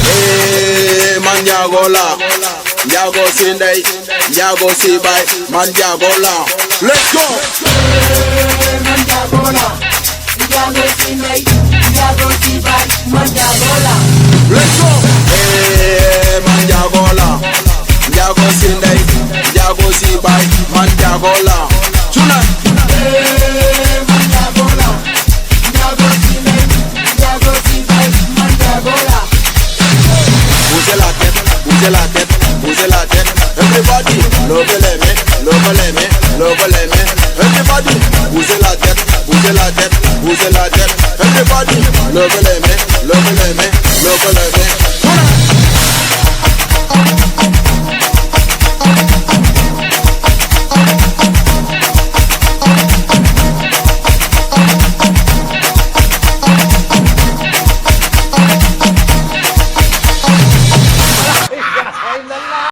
Hey, man, ya go la, ya go see day, ya go see by, man, ya go la. Let's go. Hey, man, ya go la, ya go see day, ya go see by, man, ya go la. Let's go. Hey, man, ya go la, ya go see day, ya go see by, man, ya go la. Tonight. Hey, man, ya go la, ya go see day, ya go see by, man, ya go la. Bougez la tête, bougez la tête, bougez la tête. Everybody, levez les mains, levez les mains, levez les mains. Everybody, bougez la tête, bougez la tête, bougez la tête. Everybody, levez les